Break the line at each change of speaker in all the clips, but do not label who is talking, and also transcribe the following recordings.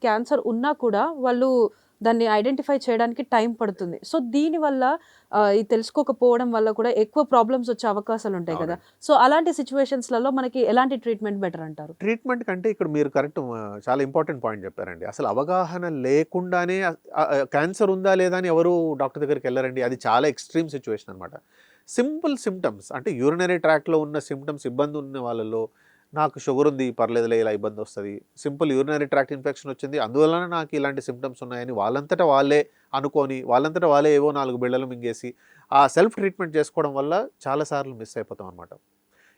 Cancer ఉన్నా కూడా వాళ్ళు దాన్ని ఐడెంటిఫై చేయడానికి టైం పడుతుంది. సో, దీనివల్ల ఇది తెలుసుకోకపోవడం వల్ల కూడా ఎక్కువ ప్రాబ్లమ్స్ వచ్చే అవకాశాలుంటాయి కదా!
అవునండి.
సో, అలాంటి సిట్యుయేషన్స్‌లలో మనకి ఎలాంటి ట్రీట్మెంట్ బెటర్ అంటారు?
ట్రీట్మెంట్ కంటే ఇక్కడ మీరు కరెక్ట్ చాలా ఇంపార్టెంట్ పాయింట్ చెప్పారండి. అసలు అవగాహన లేకుండానే క్యాన్సర్ ఉందా లేదా అని ఎవరు డాక్టర్ దగ్గరికెళ్లరండి. అది చాలా ఎక్స్‌ట్రీమ్ సిట్యుయేషన్ అనమాట. సింపుల్ సింప్టమ్స్ అంటే యూరినరీ ట్రాక్ట్‌లో ఉన్న సింప్టమ్స్ ఇబ్బంది ఉన్న వాళ్ళలో నాకు షుగర్ ఉంది పర్లేదులే ఇలా ఇబ్బందొస్తది. సింపుల్ యూరినరీ ట్రాక్ట్ ఇన్ఫెక్షన్ వచ్చింది. అందువలన నాకు ఇలాంటి సింప్టమ్స్ ఉన్నాయని వాళ్ళంతట వాళ్ళే అనుకోని, వాళ్ళంతట వాళ్ళే ఏవో 4 బిళ్ళలు మింగేసి, ఆ సెల్ఫ్ ట్రీట్మెంట్ చేసుకోవడం వల్ల చాలా సార్లు మిస్ అయిపోతాం అనమాట.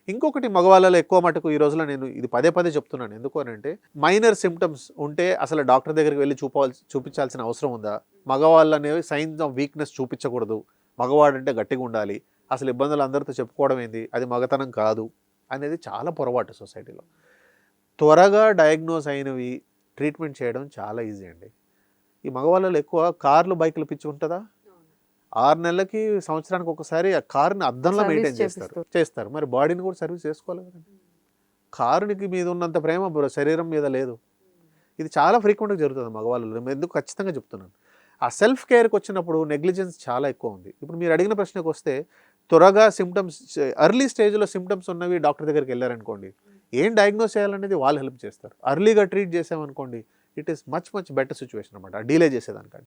ఇంకొకటి మగవాళ్ళలో ఎక్కువ మటుకు ఈ రోజుల్లో నేను ఇది పదే పదే చెప్తున్నాను. ఎందుకు అనంటే మైనర్ సింప్టమ్స్ ఉంటే అసలు డాక్టర్ దగ్గరికి వెళ్లి చూపించాల్సిన అవసరం ఉందా? మగవాళ్ళనేవి సైన్స్ ఆఫ్ వీక్‌నెస్ చూపించకూడదు. మగవాడంటే గట్టిగా ఉండాలి. అసలు ఇబ్బందులు అందరితో చెప్పుకోవడం ఏంది? అది మగతనం కాదు. అనేది చాలా పొరపాటు సొసైటీలో. త్వరగా డయాగ్నోస్ అయినవి ట్రీట్మెంట్ చేయడం చాలా ఈజీ అండి. ఈ మగవాళ్ళలో ఎక్కువ కార్లు, బైకులు పిచ్చి ఉంటదా? 6 నెలలకి, సంవత్సరానికి ఒకసారి ఆ కారుని అద్దంలో
సర్వీస్
మెయింటైన్ చేస్తారు. మరి బాడీని కూడా సర్వీస్ చేసుకోవాలి కదండీ. కారునికి మీద ఉన్నంత ప్రేమ శరీరం మీద లేదు. ఇది చాలా ఫ్రీక్వెంట్‌గా జరుగుతుంది మగవాళ్ళలో. నేను ఎందుకు ఖచ్చితంగా చెప్తున్నాను. ఆ సెల్ఫ్ కేర్‌కి వచ్చినప్పుడు నెగ్లిజెన్స్ చాలా ఎక్కువ ఉంది. ఇప్పుడు మీరు అడిగిన ప్రశ్నకొస్తే త్వరగా సింప్టమ్స్ ఎర్లీ స్టేజ్‌లో సింప్టమ్స్ ఉన్నవి డాక్టర్ దగ్గరికెళ్లారనుకోండి, ఏం డయాగ్నోస్ చేయాలనేది వాళ్ళు హెల్ప్ చేస్తారు. ఎర్లీగా ట్రీట్ చేసామనుకోండి, it is much better situation అనమాట. డీలే చేసేదానికంటే.